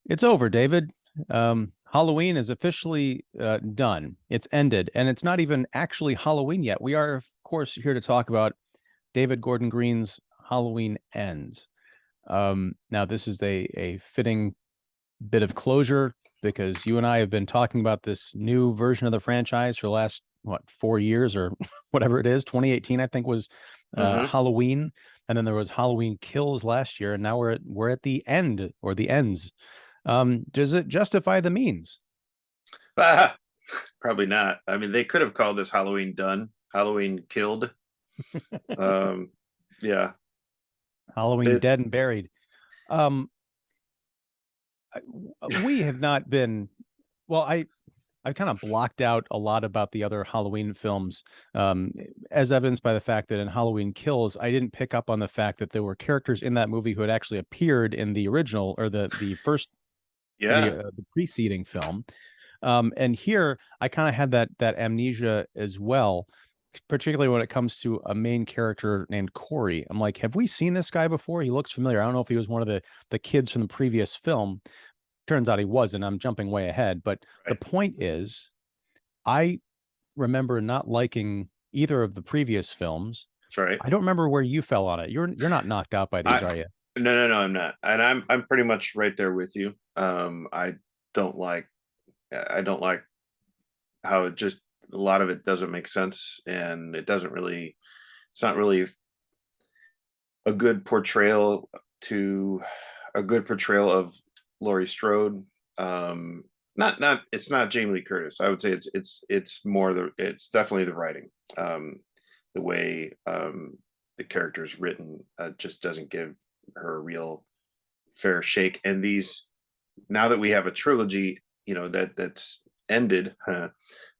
It's over, David. Halloween is officially done. It's ended, and it's not even actually Halloween yet. We are, of course, here to talk about David Gordon Green's Halloween Ends. Now, this is a fitting bit of closure because you and I have been talking about this new version of the franchise for the last, 4 years or whatever it is. 2018, I think, was Hmm. Halloween, and then there was Halloween Kills last year, and now we're at the end or the ends. Does it justify the means? Ah, probably not. I mean, they could have called this Halloween done, Halloween killed. Um, yeah, Halloween it, dead and buried. Um, we have not been. Well, I kind of blocked out a lot about the other Halloween films, as evidenced by the fact that in Halloween Kills, I didn't pick up on the fact that there were characters in that movie who had actually appeared in the original or the first yeah, the preceding film. And here I kind of had that amnesia as well, particularly when it comes to a main character named Corey. I'm like, have we seen this guy before? He looks familiar. I don't know if he was one of the kids from the previous film. Turns out he wasn't. I'm jumping way ahead, but the right. point is, I remember not liking either of the previous films. That's right. I don't remember where you fell on it. You're not knocked out by these, I are you? no, I'm not, and I'm pretty much right there with you. Don't like, I don't like how it just a lot of it doesn't make sense, and it doesn't really. It's not really a good portrayal to a good portrayal of Laurie Strode. Um, not it's not Jamie Lee Curtis. I would say it's more it's definitely the writing. The way the character is written just doesn't give her a real fair shake. And these now that we have a trilogy, that's ended,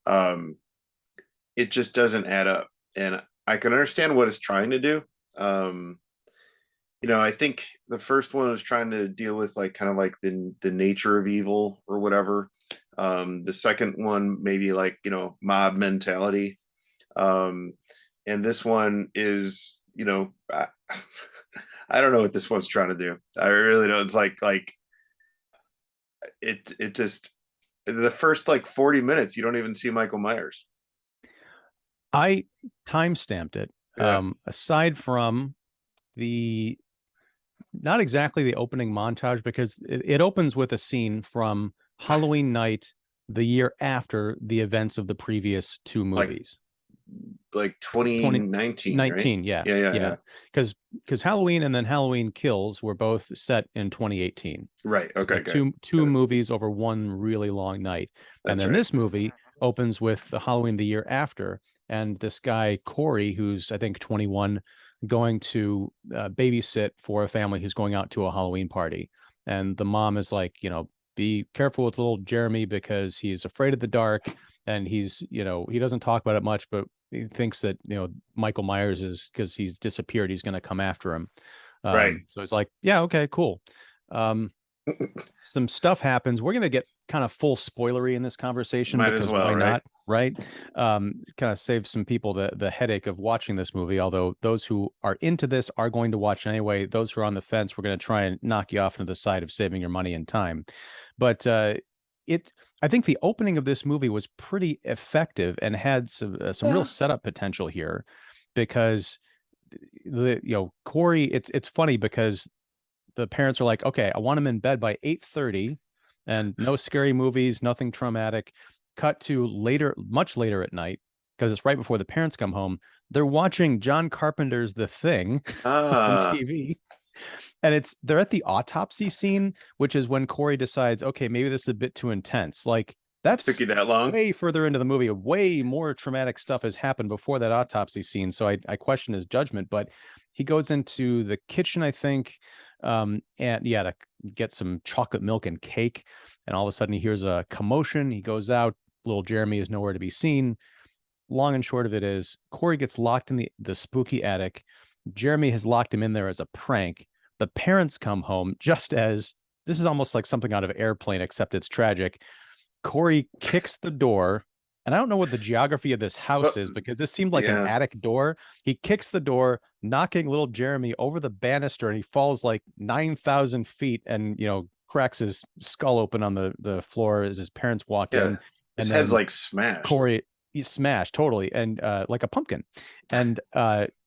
um, it just doesn't add up. And I can understand what it's trying to do. Um, I think the first one was trying to deal with like kind of like the nature of evil or whatever. The second one maybe like mob mentality. Um, and this one is I don't know what this one's trying to do. I really don't. It's like it just the first like 40 minutes you don't even see Michael Myers. I time stamped it. Yeah, Aside from the not exactly the opening montage because it opens with a scene from Halloween night the year after the events of the previous two like movies. like 2019, right? 2019, yeah. Yeah. Yeah. Because Halloween and then Halloween Kills were both set in 2018. Right. Okay, So good. two Good. movies over one really long night. And That's then right. this movie opens with the Halloween the year after, and this guy Corey, who's I think 21, going to babysit for a family who's going out to a Halloween party. And the mom is like, be careful with little Jeremy because he's afraid of the dark, and he doesn't talk about it much, but he thinks that Michael Myers is, because he's disappeared, he's going to come after him. Right. So it's like, yeah, okay, cool. um some stuff happens. We're going to get kind of full spoilery in this conversation Might as because well, why right? not, right? Kind of save some people the headache of watching this movie, although those who are into this are going to watch anyway. Those who are on the fence, we're going to try and knock you off into the side of saving your money and time. But it I think the opening of this movie was pretty effective and had some real Yeah. setup potential here, because the Corey, it's funny because the parents are like, okay, I want him in bed by 8:30 and no scary movies, nothing traumatic. Cut to later, much later at night, because it's right before the parents come home. They're watching John Carpenter's The Thing on Ah, TV. And they're at the autopsy scene, which is when Corey decides, okay, maybe this is a bit too intense. Like, took that's you that long? way further into the movie. Way more traumatic stuff has happened before that autopsy scene. So I question his judgment, but he goes into the kitchen, I think, and yeah, to get some chocolate milk and cake. And all of a sudden he hears a commotion. He goes out. Little Jeremy is nowhere to be seen. Long and short of it is Corey gets locked in the spooky attic. Jeremy has locked him in there as a prank. The parents come home just as this is almost like something out of Airplane, except it's tragic. Corey kicks the door, and I don't know what the geography of this house But is because this seemed like an yeah, attic door. He kicks the door, knocking little Jeremy over the banister, and he falls like 9,000 feet and cracks his skull open on the floor as his parents walk Yeah, in, his and head's then like smashed Corey, he's smashed totally, and like a pumpkin, and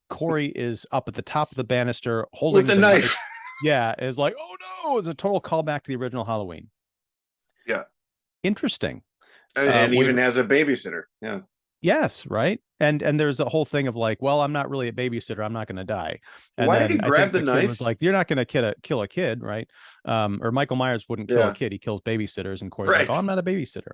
Corey is up at the top of the banister with holding a the knife. knife. Yeah, it's like, oh no, it's a total callback to the original Halloween. Yeah, Interesting. and We've even has a babysitter. Yeah, Yes, right. And there's a whole thing of like, well, I'm not really a babysitter. I'm not going to die. And why did he then I grab think the the kid knife? was like, you're not going to kill a kid, right? Or Michael Myers wouldn't kill a Yeah, kid. He kills babysitters. And Corey's like, oh, right. I'm not a babysitter.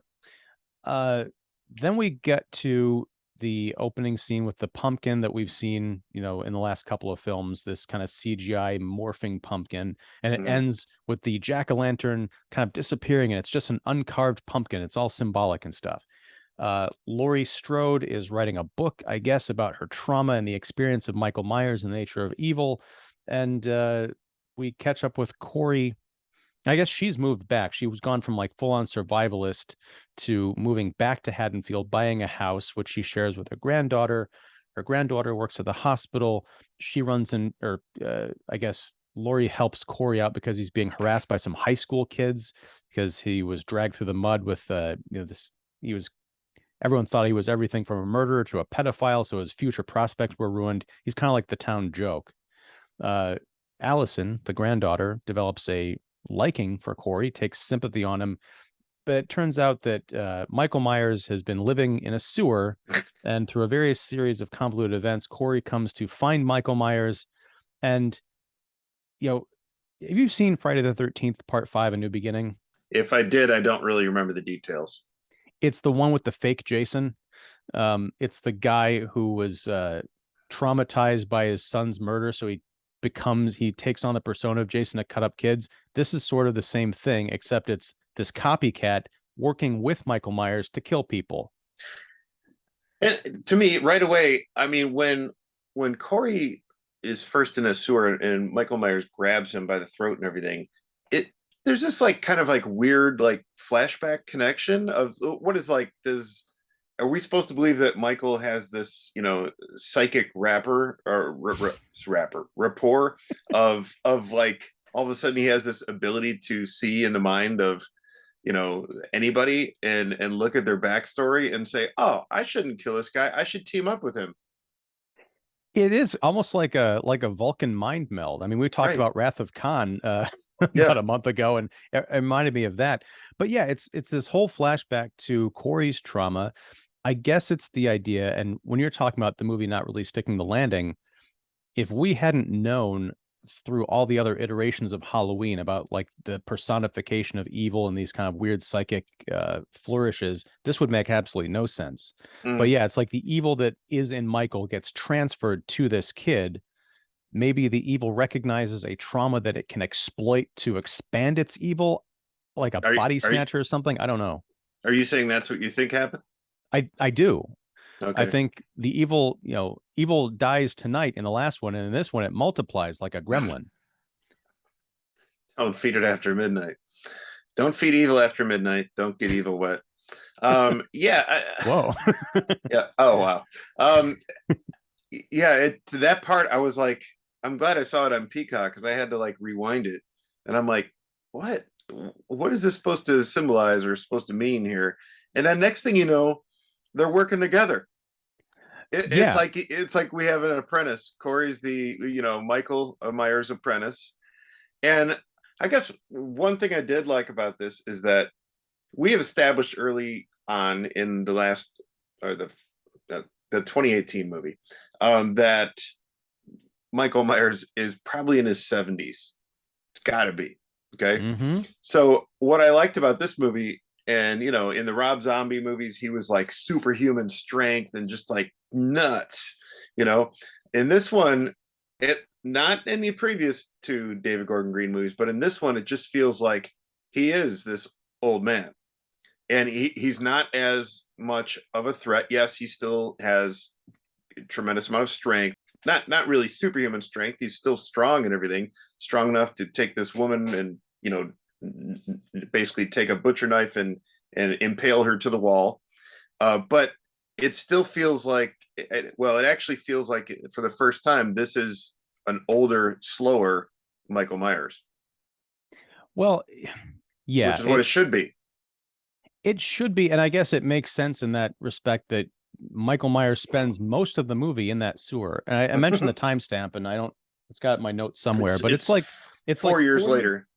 Uh, then we get to the opening scene with the pumpkin that we've seen, in the last couple of films, this kind of CGI morphing pumpkin. And it Mm. ends with the jack-o'-lantern kind of disappearing. And it's just an uncarved pumpkin. It's all symbolic and stuff. Laurie Strode is writing a book, I guess, about her trauma and the experience of Michael Myers and the nature of evil. And we catch up with Corey. I guess she's moved back. She was gone from like full on survivalist to moving back to Haddonfield, buying a house, which she shares with her granddaughter. Her granddaughter works at the hospital. She runs in, or I guess Laurie helps Corey out because he's being harassed by some high school kids because he was dragged through the mud with, this. He was Everyone thought he was everything from a murderer to a pedophile, so his future prospects were ruined. He's kind of like the town joke. Uh, Allyson, the granddaughter, develops a liking for Corey, takes sympathy on him, but it turns out that Michael Myers has been living in a sewer, and through a various series of convoluted events, Corey comes to find Michael Myers. And, you know, have you seen Friday the 13th, Part 5, A New Beginning? If I did, I don't really remember the details. It's the one with the fake Jason. It's the guy who was traumatized by his son's murder, so he takes on the persona of Jason to cut up kids. This is sort of the same thing, except it's this copycat working with Michael Myers to kill people. And to me, right away, I mean, when Corey is first in a sewer and Michael Myers grabs him by the throat and everything, it there's this like kind of like weird like flashback connection of what is like does are we supposed to believe that Michael has this psychic rapport of like all of a sudden he has this ability to see in the mind of anybody and look at their backstory and say, oh, I shouldn't kill this guy, I should team up with him. It is almost like a Vulcan mind meld. I mean, we talked Right. about Wrath of Khan about Yeah. a month ago, and it reminded me of that. But yeah, it's this whole flashback to Corey's trauma. I guess it's the idea, and when you're talking about the movie not really sticking the landing, if we hadn't known through all the other iterations of Halloween about like the personification of evil and these kind of weird psychic flourishes, this would make absolutely no sense. But Mm. yeah, it's like the evil that is in Michael gets transferred to this kid. Maybe the evil recognizes a trauma that it can exploit to expand its evil, like a are, body are, snatcher or something. I don't know. are you saying that's what you think happened? I do. I Okay. think the evil dies tonight in the last one, and in this one it multiplies like a gremlin. Don't feed it after midnight. Don't feed evil after midnight. Don't get evil wet. Yeah. Whoa. Yeah. Oh wow. Um, yeah. To that part, I was like, I'm glad I saw it on Peacock because I had to like rewind it, and I'm like, what? What is this supposed to symbolize or supposed to mean here? And then next thing you know, they're working together. Yeah. It's like we have an apprentice. Corey's the Michael Myers' apprentice, and I guess one thing I did like about this is that we have established early on in the last or the 2018 movie that Michael Myers is probably in his 70s. It's got to be. Okay. Mm-hmm. So what I liked about this movie, and in the Rob Zombie movies, he was like superhuman strength and just like nuts. You know, in this one, it not in the previous two David Gordon Green movies, but in this one, it just feels like he is this old man, and he's not as much of a threat. Yes, he still has a tremendous amount of strength. Not really superhuman strength. He's still strong and everything, strong enough to take this woman and basically take a butcher knife and impale her to the wall. But it still feels like, well, it actually feels like for the first time, this is an older, slower Michael Myers. Well, which yeah, is what it should be. it should be, and I guess it makes sense in that respect that Michael Myers spends most of the movie in that sewer. And I mentioned the timestamp, and I don't. It's got my notes somewhere, but It's it's like 4 years 40. later.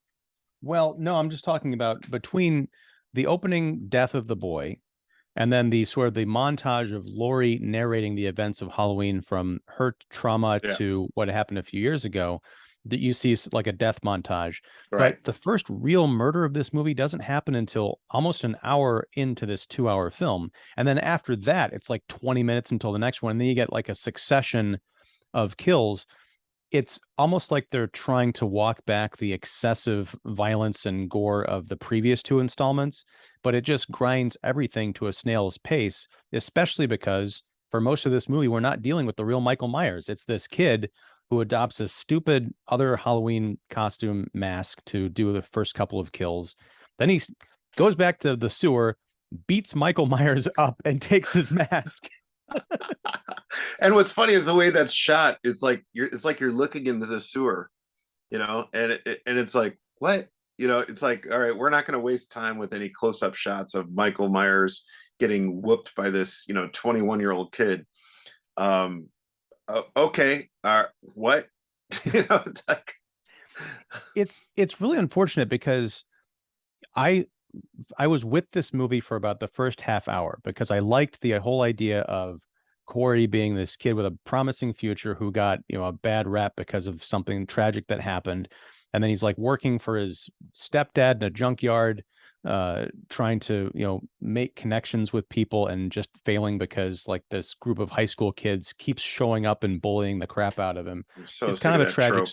Well, no, I'm just talking about between the opening death of the boy and then the sort of the montage of Laurie narrating the events of Halloween from her trauma Yeah, to what happened a few years ago, that you see like a death montage. But right. the first real murder of this movie doesn't happen until almost an hour into this 2 hour film. And then after that, it's like 20 minutes until the next one. And then you get like a succession of kills. It's almost like they're trying to walk back the excessive violence and gore of the previous two installments, but it just grinds everything to a snail's pace, especially because for most of this movie, we're not dealing with the real Michael Myers. It's this kid who adopts a stupid other Halloween costume mask to do the first couple of kills. Then he goes back to the sewer, beats Michael Myers up, and takes his mask. And what's funny is the way that's shot. It's like you're looking into the sewer, and it's like, what? It's like, all right, we're not going to waste time with any close-up shots of Michael Myers getting whooped by this 21-year-old kid. um okay, what? It's like, It's really unfortunate because I I was with this movie for about the first half hour because I liked the whole idea of Corey being this kid with a promising future who got, a bad rap because of something tragic that happened. And then he's like working for his stepdad in a junkyard, trying to, make connections with people and just failing because like this group of high school kids keeps showing up and bullying the crap out of him. I'm so It's kind sick of of a that tragic. trope.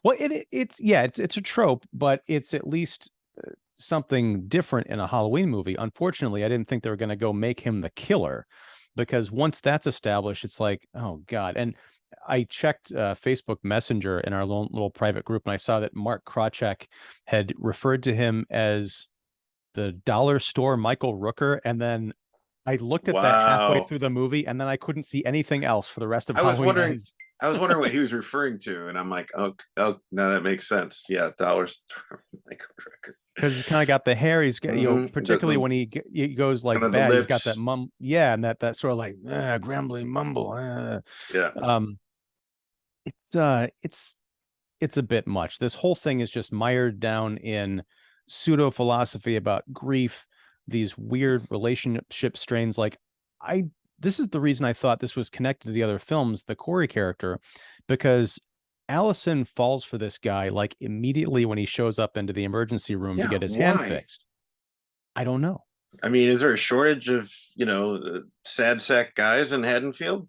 Well, it's yeah, it's a trope, but it's at least something different in a Halloween movie. Unfortunately, I didn't think they were going to go make him the killer because once that's established, it's like, oh God. And I checked Facebook Messenger in our little private group, and I saw that Mark Krawchek had referred to him as the dollar store Michael Rooker. And then I looked at that halfway Wow. through the movie, and then I couldn't see anything else for the rest of I was Halloween wondering, Ends. I was wondering what he was referring to, and I'm like, oh, now that makes sense. Yeah, dollars, like a record. Because he's kind of got the hair. He's got, particularly The when he goes like kind of the bad, he's got that lips. mum, yeah, and that sort of like grumbling mumble. Yeah, Um, it's it's a bit much. This whole thing is just mired down in pseudo philosophy about grief, these weird relationship strains. Like I, this is the reason I thought this was connected to the other films, the Corey character, because Allyson falls for this guy like immediately when he shows up into the emergency room to yeah. get his hand Why? fixed. I don't know. I mean, is there a shortage of sad sack guys in Haddonfield?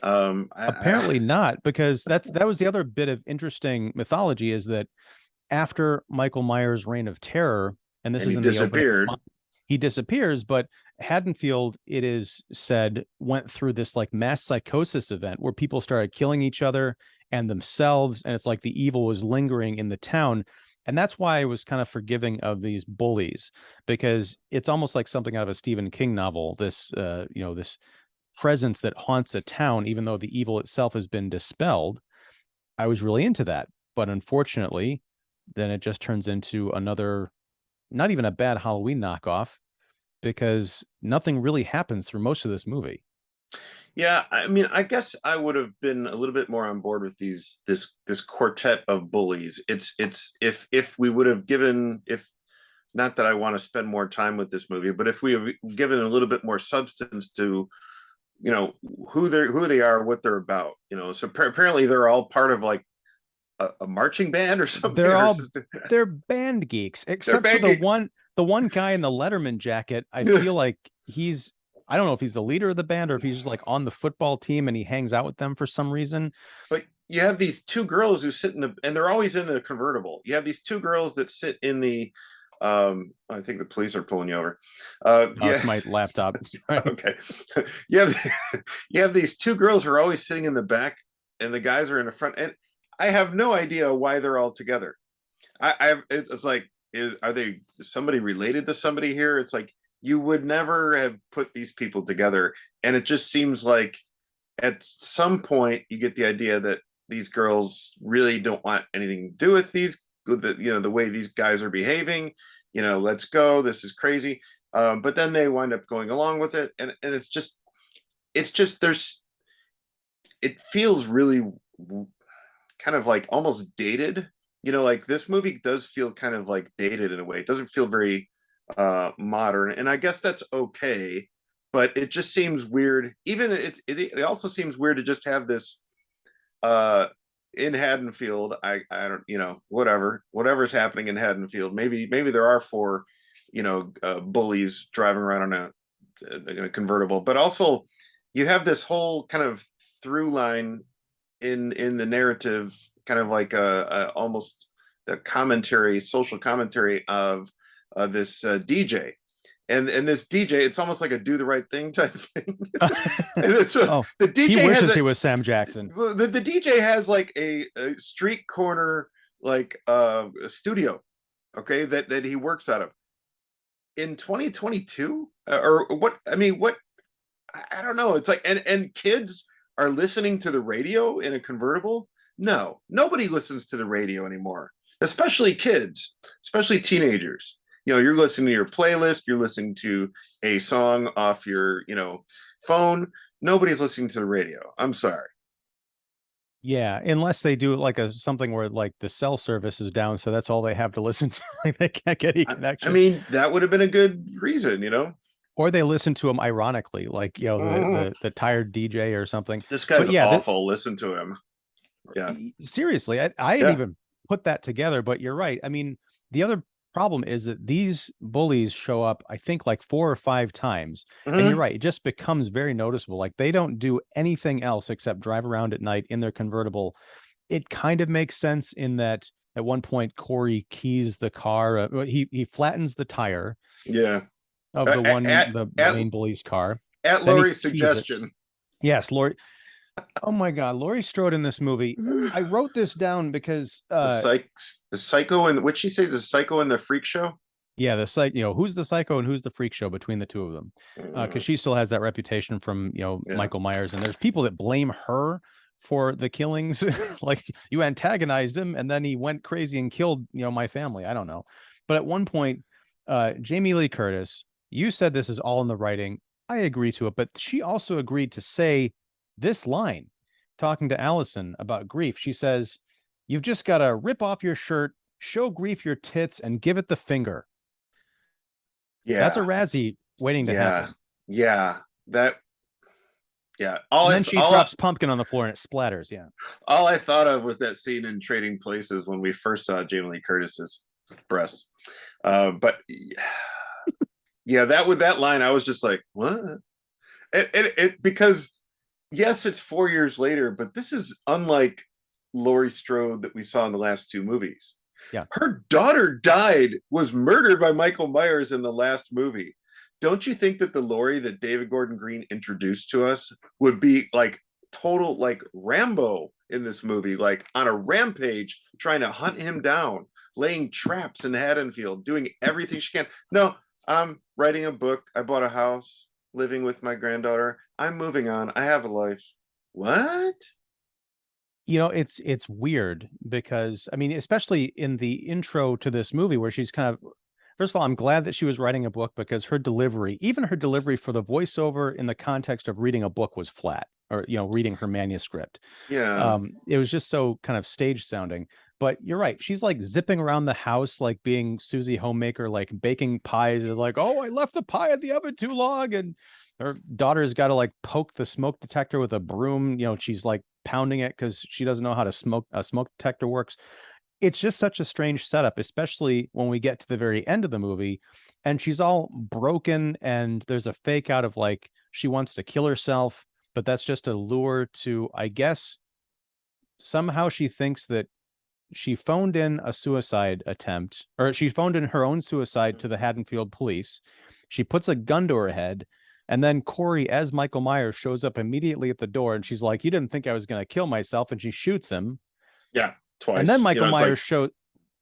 I Apparently not, because that was the other bit of interesting mythology is that after Michael Myers' reign of terror, and this and is he in the opening, disappeared. he disappears, but Haddonfield, it is said, went through this like mass psychosis event where people started killing each other and themselves, and it's like the evil was lingering in the town. And that's why I was kind of forgiving of these bullies, because it's almost like something out of a Stephen King novel. This presence that haunts a town, even though the evil itself has been dispelled. I was really into that. But unfortunately, then it just turns into another, not even a bad Halloween knockoff, because nothing really happens through most of this movie. Yeah, I mean, I guess I would have been a little bit more on board with this quartet of bullies. It's if we would have given, if not that I want to spend more time with this movie, but if we have given a little bit more substance to who they are, what they're about. So apparently they're all part of like a marching band or something, They're or all they're band geeks, they're except for band geeks. the one guy in the Letterman jacket. I feel like he's I don't know if he's the leader of the band or if he's just like on the football team and he hangs out with them for some reason. But you have these two girls who sit and they're always in the convertible. You have these two girls that sit in the I think the police are pulling you over. Oh, Yeah. it's my laptop. Okay. You have you have these two girls who are always sitting in the back and the guys are in the front, and I have no idea why they're all together. It's like, are they somebody related to somebody here? It's like you would never have put these people together, and it just seems like at some point you get the idea that these girls really don't want anything to do with these the way these guys are behaving. Let's go. This is crazy. But then they wind up going along with it, and it's just it feels really kind of like almost dated. Like this movie does feel kind of like dated in a way. It doesn't feel very modern, and I guess that's okay. But it just seems weird. Even it also seems weird to just have this in Haddonfield. I don't, whatever's happening in Haddonfield. Maybe there are four bullies driving around in a convertible, but also you have this whole kind of through line in the narrative, kind of like a almost the social commentary of this DJ. And this DJ, it's almost like a do the right thing type thing. And the DJ he wishes he was Sam Jackson. The DJ has like a street corner like a studio, okay, that he works out of. In 2022, or what? I mean, what? I don't know. It's like, and kids are listening to the radio in a convertible. No, nobody listens to the radio anymore, especially kids, especially teenagers. You're listening to your playlist, you're listening to a song off your, phone. Nobody's listening to the radio. I'm sorry. Yeah, unless they do like something where like the cell service is down, so that's all they have to listen to. Like they can't get any connection. I mean, that would have been a good reason, Or they listen to him ironically, like the tired DJ or something. This guy's awful. Listen to him. Yeah. Seriously, I didn't even put that together, but you're right. I mean, the other problem is that these bullies show up, I think, like 4 or 5 times. And you're right, it just becomes very noticeable. Like they don't do anything else except drive around at night in their convertible. It kind of makes sense in that at one point Corey keys the car. He flattens the tire. Yeah. Of the main bully's car. At Laurie's suggestion. Yes, Laurie. Oh my God, Laurie Strode in this movie. I wrote this down because the psycho and what'd she say? The psycho and the freak show. Yeah, who's the psycho and who's the freak show between the two of them? Because she still has that reputation from Michael Myers, and there's people that blame her for the killings. Like you antagonized him, and then he went crazy and killed my family. I don't know, but at one point, Jamie Lee Curtis, you said this is all in the writing. I agree to it, but she also agreed to say this line, talking to Allyson about grief. She says, "You've just got to rip off your shirt, show grief your tits, and give it the finger." Yeah, that's a Razzie waiting to happen. Yeah, that. Yeah, and then she drops pumpkin on the floor and it splatters. Yeah, all I thought of was that scene in Trading Places when we first saw Jamie Lee Curtis's breasts. But yeah, that line, I was just like, what? It because. Yes, it's 4 years later, but this is unlike Laurie Strode that we saw in the last 2 movies. Yeah. Her daughter was murdered by Michael Myers in the last movie. Don't you think that the Laurie that David Gordon Green introduced to us would be like total like Rambo in this movie, like on a rampage, trying to hunt him down, laying traps in Haddonfield, doing everything she can? No, I'm writing a book. I bought a house, living with my granddaughter. I'm moving on. I have a life. What? It's weird because, I mean, especially in the intro to this movie where she's kind of, first of all, I'm glad that she was writing a book because even her delivery for the voiceover in the context of reading a book was flat, or, reading her manuscript. Yeah. It was just so kind of stage sounding. But you're right. She's like zipping around the house, like being Susie Homemaker, like baking pies. Is like, oh, I left the pie in the oven too long. And her daughter's got to like poke the smoke detector with a broom. She's like pounding it because she doesn't know how a smoke detector works. It's just such a strange setup, especially when we get to the very end of the movie and she's all broken. And there's a fake out of like, she wants to kill herself, but that's just a lure to, I guess, somehow she thinks that she phoned in a suicide attempt, or she phoned in her own suicide to the Haddonfield police. She puts a gun to her head, and then Corey, as Michael Myers, shows up immediately at the door, and she's like, "You didn't think I was going to kill myself," and she shoots him. Yeah, twice. And then Michael Myers shows,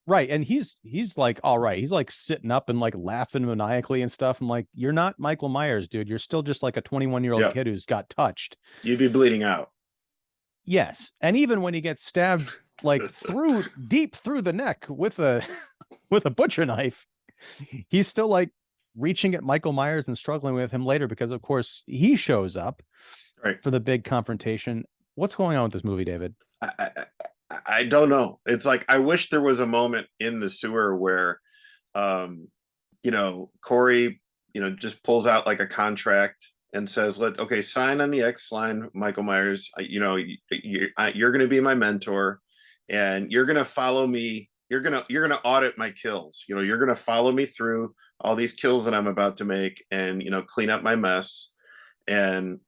right, and he's like, all right, he's like sitting up and like laughing maniacally and stuff. I'm like, you're not Michael Myers, dude. You're still just like a 21-year-old kid who's got touched. You'd be bleeding out. Yes, and even when he gets stabbed like deep through the neck with a with a butcher knife. He's still like reaching at Michael Myers and struggling with him later because of course he shows up Right. for the big confrontation. What's going on with this movie, David? I don't know. It's like I wish there was a moment in the sewer where Corey, just pulls out like a contract and says, okay, sign on the X line, Michael Myers. You're going to be my mentor, and you're going to follow me. You're going to audit my kills. You're going to follow me through all these kills that I'm about to make, and clean up my mess. And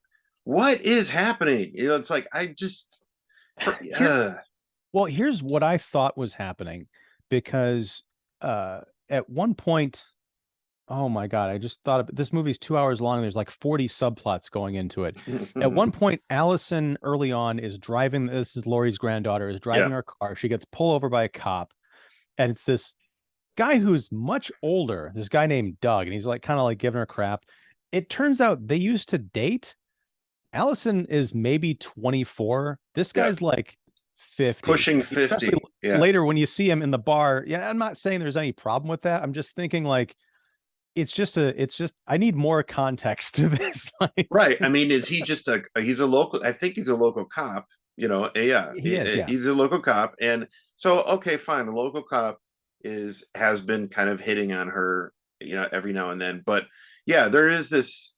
what is happening? It's like Here's what I thought was happening, because at one point, oh my God, I just thought of this movie's 2 hours long. There's like 40 subplots going into it. At one point, Allyson early on is driving. This is Laurie's granddaughter, is driving her car. She gets pulled over by a cop, and it's this guy who's much older, this guy named Doug, and he's like kind of like giving her crap. It turns out they used to date. Allyson is maybe 24. This guy's like 50, pushing 50. Later when you see him in the bar, I'm not saying there's any problem with that. I'm just thinking like it's just I need more context to this. Right. I mean, is he just he's a local, I think he's a local cop, he is, he's a local cop. And so, okay, fine. The local cop has been kind of hitting on her, every now and then, but yeah, there is this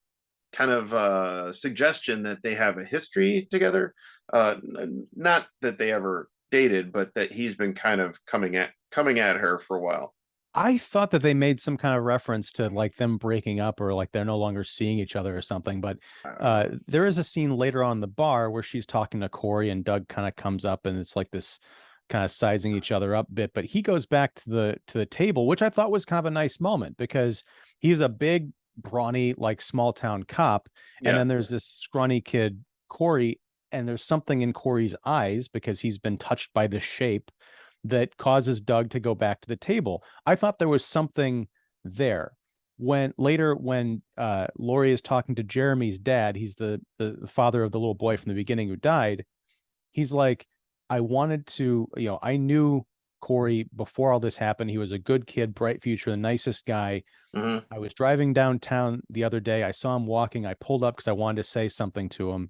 kind of suggestion that they have a history together. Not that they ever dated, but that he's been kind of coming at her for a while. I thought that they made some kind of reference to like them breaking up or like they're no longer seeing each other or something. But there is a scene later on in the bar where she's talking to Corey and Doug kind of comes up and it's like this kind of sizing each other up a bit. But he goes back to the table, which I thought was kind of a nice moment because he's a big, brawny, like small town cop. And then there's this scrawny kid, Corey, and there's something in Corey's eyes because he's been touched by the shape that causes Doug to go back to the table. I thought there was something there. When Laurie is talking to Jeremy's dad, he's the father of the little boy from the beginning who died. He's like, I wanted to, I knew Corey before all this happened. He was a good kid, bright future, the nicest guy. Mm-hmm. I was driving downtown the other day. I saw him walking. I pulled up because I wanted to say something to him.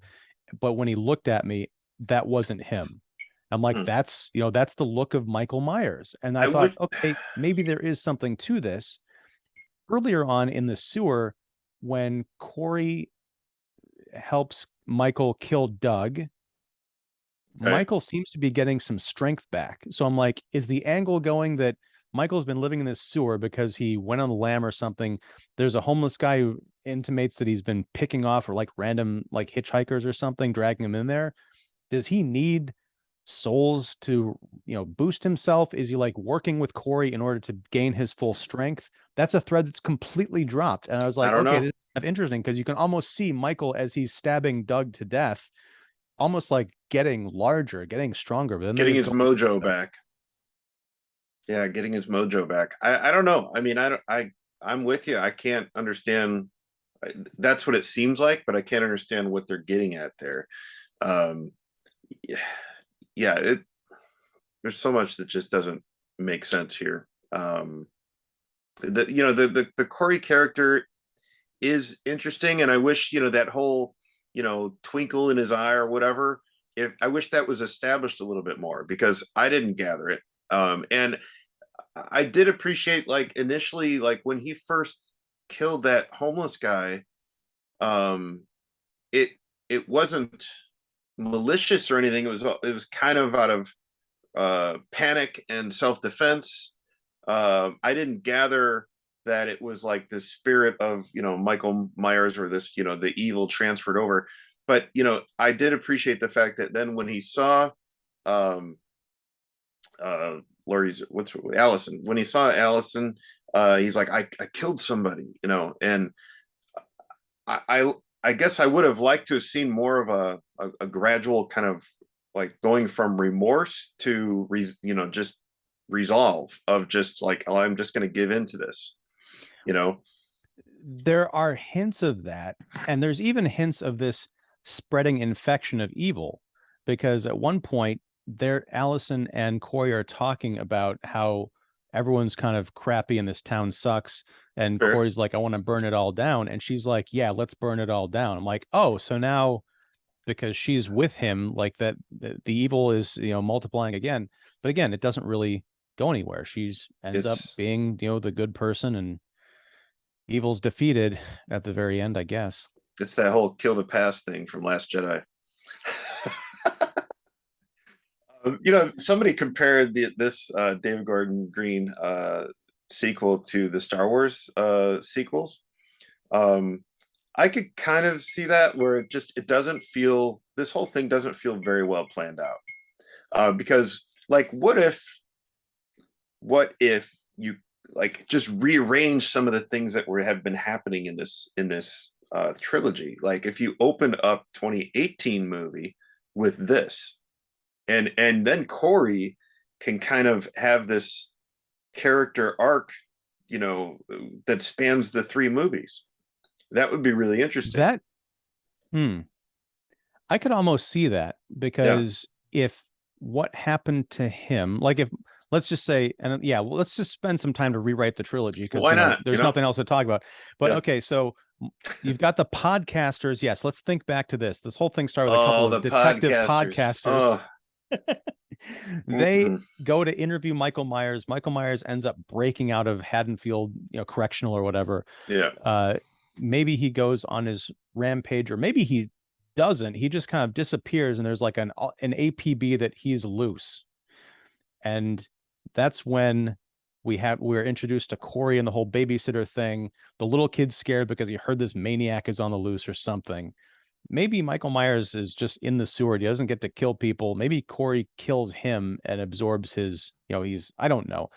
But when he looked at me, that wasn't him. I'm like, that's the look of Michael Myers. And I thought, okay, maybe there is something to this. Earlier on in the sewer, when Corey helps Michael kill Doug, Michael seems to be getting some strength back. So I'm like, is the angle going that Michael's been living in this sewer because he went on the lam or something? There's a homeless guy who intimates that he's been picking off or like random like hitchhikers or something, dragging him in there. Does he need souls to boost himself? Is he like working with Corey in order to gain his full strength? That's a thread that's completely dropped. And I was like, okay, this is kind of interesting because you can almost see Michael as he's stabbing Doug to death, almost like getting larger, getting stronger, but then getting his mojo back. Yeah, getting his mojo back. I don't know. I mean, I'm with you. I can't understand. That's what it seems like, but I can't understand what they're getting at there. There's so much that just doesn't make sense here. The Corey character is interesting, and I wish that whole twinkle in his eye or whatever. I wish that was established a little bit more because I didn't gather it. And I did appreciate like initially like when he first killed that homeless guy. It wasn't malicious or anything. It was kind of out of panic and self-defense. I didn't gather that it was like the spirit of Michael Myers or this the evil transferred over. But I did appreciate the fact that then when he saw Allyson, when he saw Allyson, he's like, I killed somebody, and I guess I would have liked to have seen more of a gradual kind of like going from remorse to just resolve of just like, oh, I'm just going to give into this. There are hints of that, and there's even hints of this spreading infection of evil, because at one point Allyson and Corey are talking about how everyone's kind of crappy and this town sucks. And Sure. Corey's like, I want to burn it all down. And she's like, yeah, let's burn it all down. I'm like, oh, so now because she's with him, like that, the evil is, multiplying again. But again, it doesn't really go anywhere. She's ends up It's being, the good person, and evil's defeated at the very end, I guess. it's that whole kill the past thing from Last Jedi. Somebody compared this David Gordon Green sequel to the Star Wars sequels. I could kind of see that, where it doesn't feel, this whole thing doesn't feel very well planned out. Because like, what if you like just rearrange some of the things that have been happening in this trilogy? Like if you opened up 2018 movie with this, and then Corey can kind of have this character arc, that spans the 3 movies. That would be really interesting. That, I could almost see that, because if what happened to him, like if, let's just say, and yeah, well, let's just spend some time to rewrite the trilogy, because Why not? there's nothing else to talk about. But okay, so you've got the podcasters. Yes, let's think back to this. This whole thing started with a couple of detective podcasters. They go to interview Michael Myers. Michael Myers ends up breaking out of Haddonfield, correctional or whatever. Yeah. Maybe he goes on his rampage, or maybe he doesn't. He just kind of disappears, and there's like an APB that he's loose. And that's when we're introduced to Corey and the whole babysitter thing. The little kid's scared because he heard this maniac is on the loose or something. Maybe Michael Myers is just in the sewer. He doesn't get to kill people. Maybe Corey kills him and absorbs his, I don't know.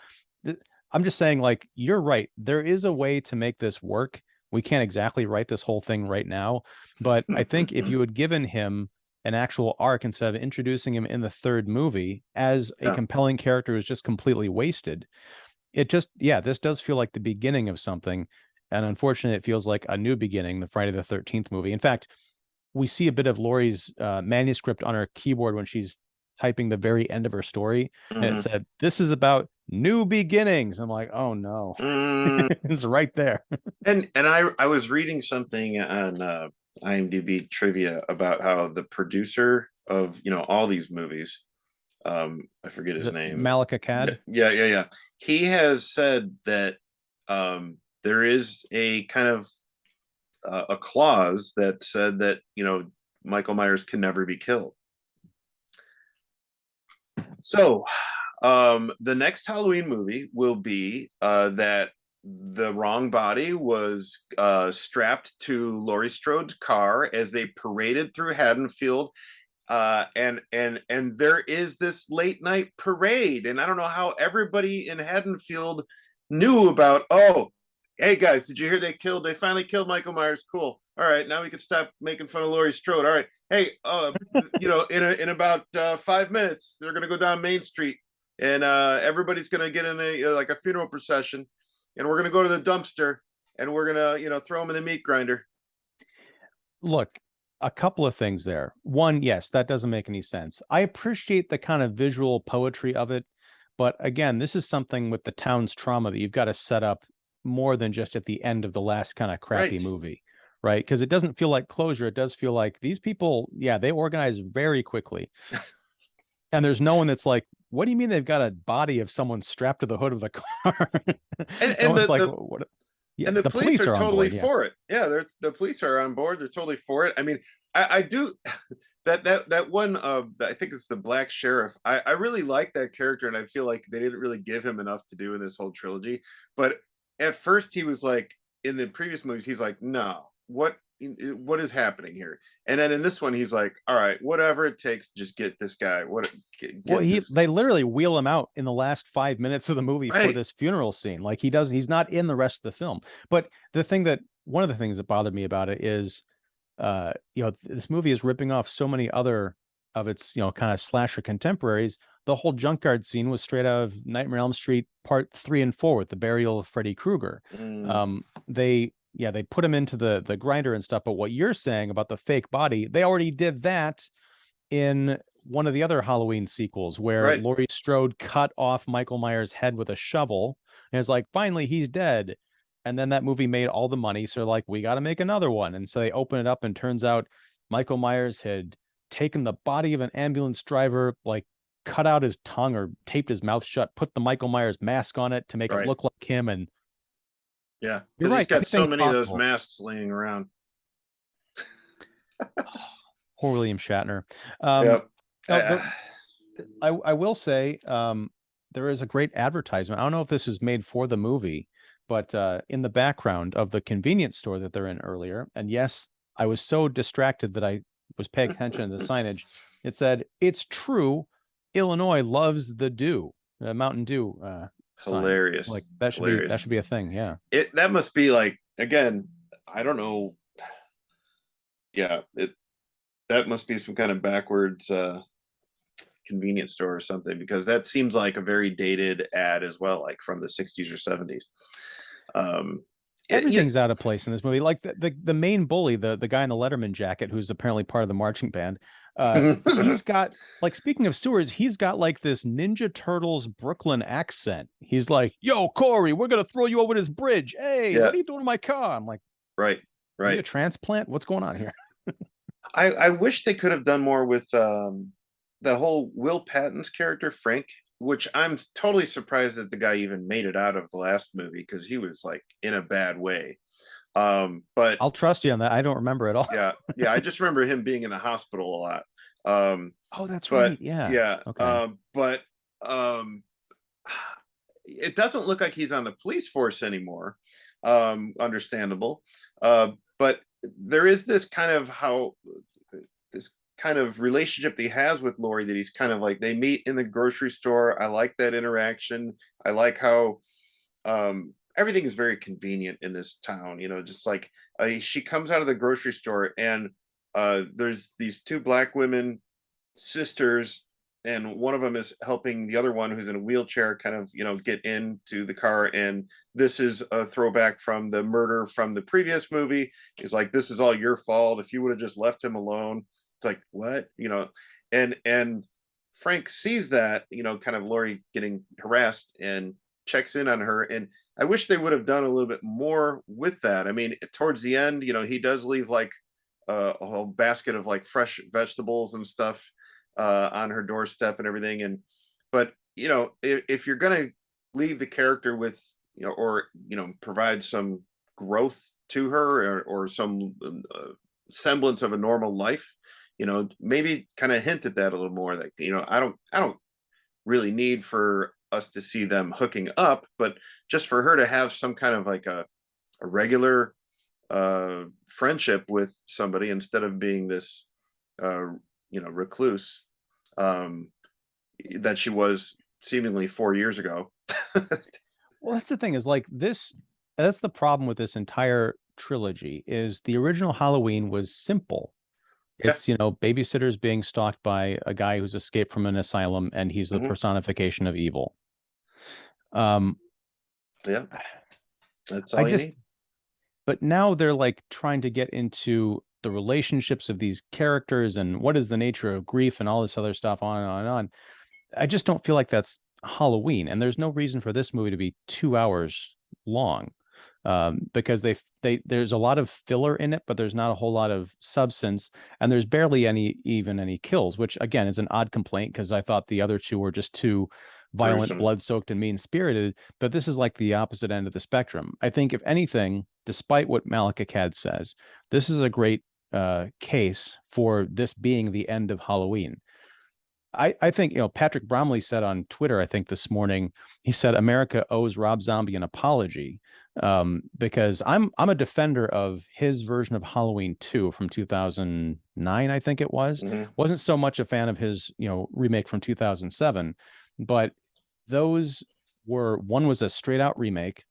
I'm just saying, like, you're right. There is a way to make this work. We can't exactly write this whole thing right now, but I think if you had given him an actual arc instead of introducing him in the 3rd movie as a compelling character who's just completely wasted, this does feel like the beginning of something. And unfortunately, it feels like a new beginning, the Friday the 13th movie. In fact, we see a bit of Laurie's manuscript on her keyboard when she's typing the very end of her story, and it said, "This is about new beginnings." I'm like, oh no. It's right there. And I was reading something on IMDb trivia about how the producer of all these movies, I forget his name, Malika Cad. Yeah. He has said that there is a kind of a clause that said that Michael Myers can never be killed. So the next Halloween movie will be that the wrong body was strapped to Laurie Strode's car as they paraded through Haddonfield, and there is this late night parade, and I don't know how everybody in Haddonfield knew about. Oh, hey guys, did you hear they finally killed Michael Myers? Cool. All right, now we can stop making fun of Laurie Strode. All right, hey, in about 5 minutes, they're gonna go down Main Street, and everybody's gonna get in like a funeral procession, and we're gonna go to the dumpster, and we're gonna throw them in the meat grinder. Look, a couple of things there. One, yes, that doesn't make any sense. I appreciate the kind of visual poetry of it, but again, this is something with the town's trauma that you've got to set up more than just at the end of the last kind of crappy movie, right? Because it doesn't feel like closure. It does feel like these people, they organize very quickly. And there's no one that's like, what do you mean they've got a body of someone strapped to the hood of the car? And what? Yeah, and the police are totally board, for it. Yeah, the police are on board. They're totally for it. I mean, I do that one. I think it's the black sheriff. I really like that character, and I feel like they didn't really give him enough to do in this whole trilogy. But at first, he was like, in the previous movies, he's like, no, what is happening here? And then in this one, he's like, all right, whatever it takes, just get this guy. They literally wheel him out in the last 5 minutes of the movie for this funeral scene. Like he's not in the rest of the film. But one of the things that bothered me about it is, this movie is ripping off so many other of its, kind of slasher contemporaries. The whole junkyard scene was straight out of Nightmare on Elm Street Part 3 and 4 with the burial of Freddy Krueger. They put him into the grinder and stuff. But what you're saying about the fake body, they already did that in one of the other Halloween sequels where Right. Laurie Strode cut off Michael Myers' head with a shovel, and it's like, finally, he's dead. And then that movie made all the money, so like, we got to make another one. And so they open it up, and turns out Michael Myers had taken the body of an ambulance driver, like cut out his tongue or taped his mouth shut, put the Michael Myers mask on it to make it Right. look like him. And Yeah, you're because he's right, got so anything's many of those possible. masks laying around. Poor William Shatner. Yep. Now I will say, there is a great advertisement. I don't know if this is made for the movie, but in the background of the convenience store that they're in earlier, and yes, I was so distracted that I was paying attention to the signage. It said, "It's true, Illinois loves the Dew, the Mountain Dew sign." Hilarious. Like that Hilarious. should be a thing. Yeah. That must be like, again, I don't know. Yeah, that must be some kind of backwards convenience store or something, because that seems like a very dated ad as well, like from the 60s or 70s. Everything's out of place in this movie. Like the main bully, the guy in the Letterman jacket, who's apparently part of the marching band. He's got, like, speaking of sewers, he's got like this Ninja Turtles Brooklyn accent. He's like, "Yo, Corey, we're gonna throw you over this bridge. Hey, Yeah. what are you doing to my car?" I'm like, Right. "Are you a Right. transplant? What's going on here?" I wish they could have done more with the whole Will Patton's character, Frank, which I'm totally surprised that the guy even made it out of the last movie, because he was like in a bad way. But I'll trust you on that. I don't remember at all. yeah, I just remember him being in the hospital a lot. Oh, that's But right. Yeah. yeah, Okay. but um, it doesn't look like he's on the police force anymore. Understandable. But there is this kind of relationship that he has with Laurie, that he's kind of like, they meet in the grocery store. I like that interaction. I like how everything is very convenient in this town, just like she comes out of the grocery store, and there's these two black women sisters, and one of them is helping the other one who's in a wheelchair kind of get into the car. And this is a throwback from the murder from the previous movie. He's like, "This is all your fault. If you would have just left him alone." It's like, what? And Frank sees that, kind of Laurie getting harassed, and checks in on her. And I wish they would have done a little bit more with that. I mean, towards the end, he does leave like a whole basket of like fresh vegetables and stuff on her doorstep and everything. And but if you're gonna leave the character with, or provide some growth to her, or some semblance of a normal life, maybe kind of hint at that a little more. Like, I don't really need for us to see them hooking up, but just for her to have some kind of like a regular friendship with somebody, instead of being this recluse that she was seemingly 4 years ago. Well, that's the thing, is like this, that's the problem with this entire trilogy, is the original Halloween was simple. Yeah. It's, babysitters being stalked by a guy who's escaped from an asylum, and he's the Hmm. personification of evil. Um, Yeah, that's I all you just, need. but now they're like trying to get into the relationships of these characters and what is the nature of grief and all this other stuff, on and on and on. I just don't feel like that's Halloween, and there's no reason for this movie to be 2 hours long, because there's a lot of filler in it, but there's not a whole lot of substance, and there's barely any kills, which again is an odd complaint, because I thought the other two were just too violent, Gruesome. blood-soaked, and mean-spirited. But this is like the opposite end of the spectrum. I think, if anything, despite what Malakakad says, this is a great case for this being the end of Halloween. I think, Patrick Bromley said on Twitter, I think this morning, he said America owes Rob Zombie an apology, because I'm a defender of his version of Halloween 2 from 2009, I think it was. Hmm. Wasn't so much a fan of his, remake from 2007, but those one was a straight out remake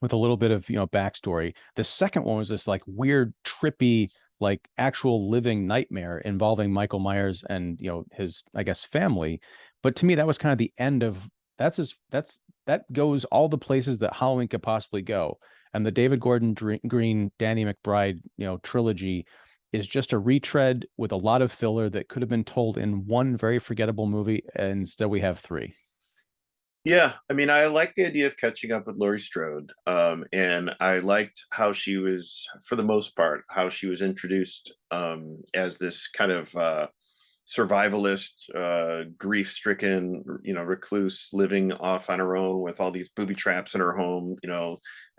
with a little bit of, backstory. The second one was this like weird, trippy, like actual living nightmare involving Michael Myers and, his, I guess, family. But to me, that was kind of the end of that goes all the places that Halloween could possibly go. And the David Gordon Green, Danny McBride, trilogy is just a retread with a lot of filler that could have been told in one very forgettable movie, and instead we have three. Yeah, I mean, I like the idea of catching up with Laurie Strode, and I liked how she was, for the most part, how she was introduced as this kind of survivalist, grief-stricken, recluse living off on her own with all these booby traps in her home,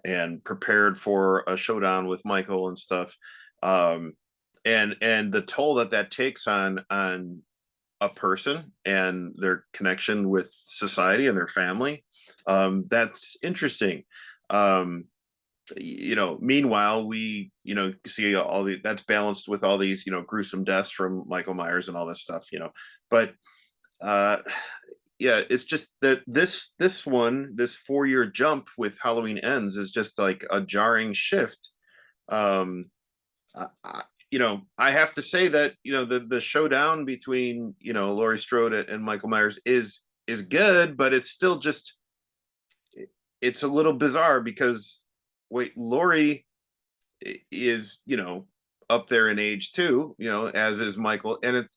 and prepared for a showdown with Michael and stuff. Um, and the toll that that takes on a person and their connection with society and their family, that's interesting. um Meanwhile, we see all the that's balanced with all these gruesome deaths from Michael Myers and all this stuff, but uh yeah, it's just that this 4-year jump with Halloween Ends is just like a jarring shift. um I have to say that the showdown between Laurie Strode and Michael Myers is good, but it's still just it's a little bizarre because wait, Laurie is up there in age too, as is Michael, and it's,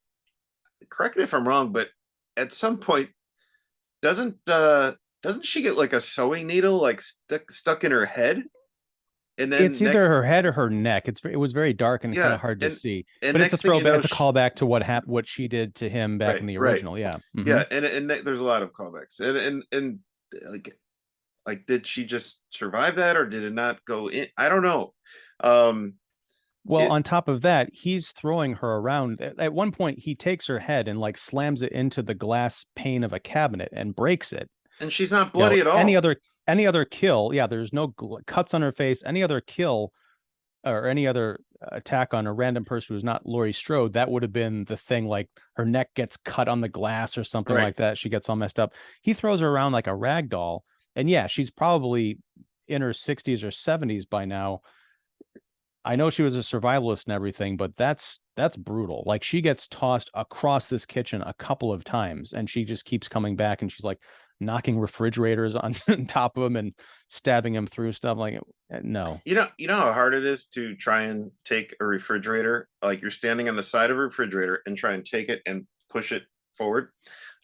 correct me if I'm wrong, but at some point doesn't she get like a sewing needle like stuck in her head, and It's then either next, her head or her neck. It was very dark and kind yeah, of hard to see, and but it's a next thing you throwback. know, It's a callback to what she did to him back in right, the right, original. Yeah. yeah, and there's a lot of callbacks, and like did she just survive that, or did it not go in? I don't know. um Well, it on top of that, he's throwing her around. At one point, he takes her head and like slams it into the glass pane of a cabinet and breaks it. and she's not You know, bloody at any all. other any other kill, yeah, there's no cuts on her face. Any other kill or any other attack on a random person who's not Laurie Strode, that would have been the thing. Like her neck gets cut on the glass or something Right. like that. She gets all messed up. He throws her around like a rag doll, and yeah, she's probably in her 60s or 70s by now. I know she was a survivalist and everything, but that's brutal. Like she gets tossed across this kitchen a couple of times and she just keeps coming back and she's like knocking refrigerators on top of him and stabbing him through stuff. Like no. You know how hard it is to try and take a refrigerator, like you're standing on the side of a refrigerator and try and take it and push it forward.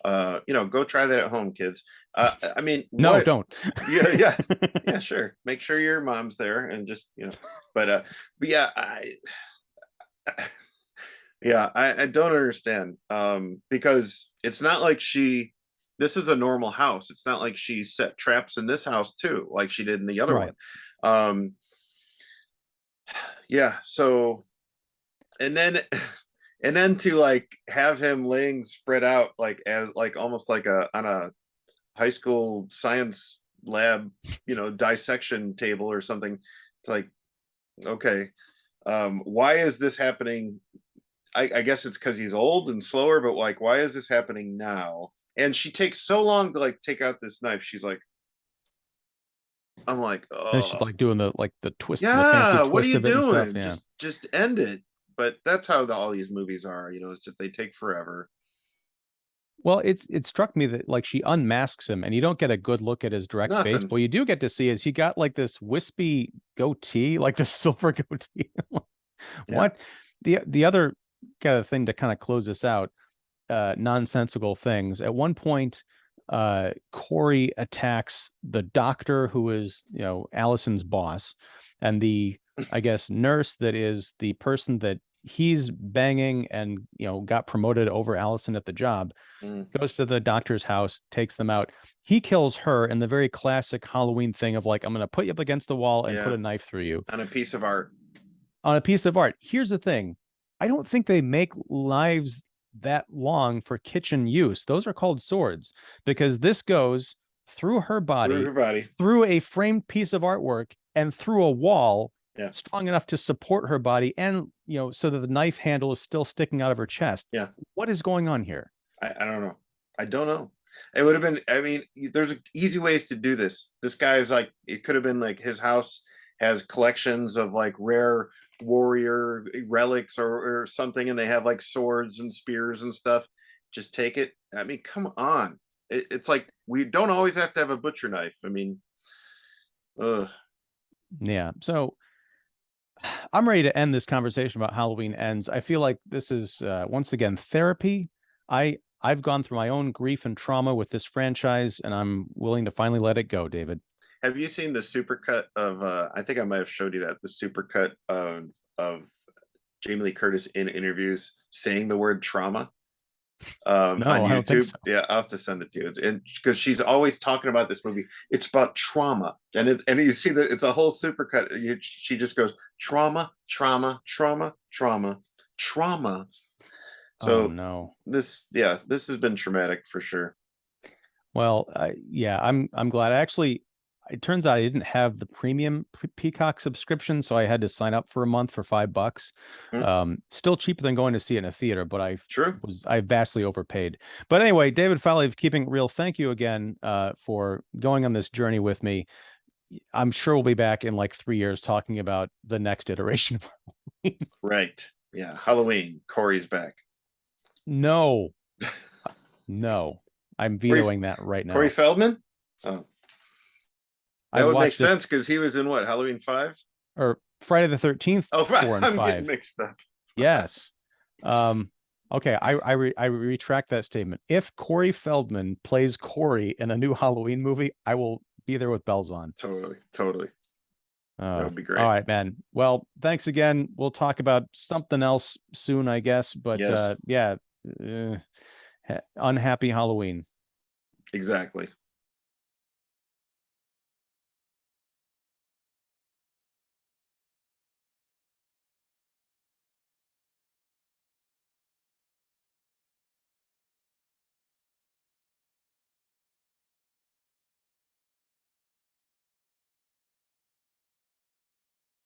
Go try that at home, kids. I mean, No, what? don't. Yeah, yeah, yeah, sure. Make sure your mom's there and just, but yeah, I don't understand. Because it's not like this is a normal house. It's not like she set traps in this house too, like she did in the other Right. one. Um, yeah, so, and then and then to like have him laying spread out like as like almost like a on a high school science lab, dissection table or something. It's like, okay, why is this happening? I guess it's because he's old and slower, but like, why is this happening now? And she takes so long to like take out this knife. She's like, I'm like, And she's oh like doing the twist, the fancy yeah, what are twist you of it and stuff. doing? Yeah. Just end it. But that's how all these movies are. It's just they take forever. Well, it struck me that like she unmasks him and you don't get a good look at his direct face. Nothing. What you do get to see is he got like this wispy goatee, like the silver goatee. Yeah. What? The other kind of thing to kind of close this out, nonsensical things. At one point, Corey attacks the doctor who is, Allison's boss, and the, I guess, nurse that is the person that he's banging and, got promoted over Allison at the job, Mm, goes to the doctor's house, takes them out. He kills her in the very classic Halloween thing of like, I'm going to put you up against the wall and put yeah. a knife through you On a piece of art. on a piece of art. Here's the thing. I don't think they make knives that long for kitchen use. Those are called swords because this goes through her Through body, her body. through a framed piece of artwork, and through a wall Yeah. strong enough to support her body and, so that the knife handle is still sticking out of her chest. Yeah. What is going on here? I don't know. I don't know. It would have been, I mean, there's easy ways to do this. This guy is like, it could have been like his house has collections of like rare warrior relics or something, and they have like swords and spears and stuff. Just take it. I mean, come on. It's like we don't always have to have a butcher knife. I mean, ugh. Yeah. So I'm ready to end this conversation about Halloween Ends. I feel like this is once again therapy. I've gone through my own grief and trauma with this franchise, and I'm willing to finally let it go, David. Have you seen the supercut of I think I might have showed you that, the supercut of Jamie Lee Curtis in interviews saying the word trauma on No, I don't think YouTube? so. Yeah, I'll have to send it to you. And because she's always talking about this movie, it's about trauma, and you see that it's a whole supercut. She just goes trauma, trauma, trauma, trauma, trauma. Oh So no. this has been traumatic for sure. Well, yeah, I'm glad. Actually, it turns out I didn't have the premium Peacock subscription, so I had to sign up for a month for $5. Hmm. Still cheaper than going to see it in a theater, but True. I vastly overpaid. But anyway, David Fowley of Keeping It Real, thank you again for going on this journey with me. I'm sure we'll be back in like 3 years talking about the next iteration. Right. Yeah. Halloween. Corey's back. No, no, I'm Corey, vetoing that right Corey now. Feldman. Oh, that I've would make watched it, sense because he was in what, Halloween 5? or Friday the 13th, Oh, right. 4 and I'm getting 5. mixed up. Yes. Okay, I retract that statement. If Corey Feldman plays Corey in a new Halloween movie, I will be there with bells on. Totally. Totally. That would be All great. right, man. Well, thanks again. We'll talk about something else soon, I guess. But Yes. yeah, unhappy Halloween. Exactly.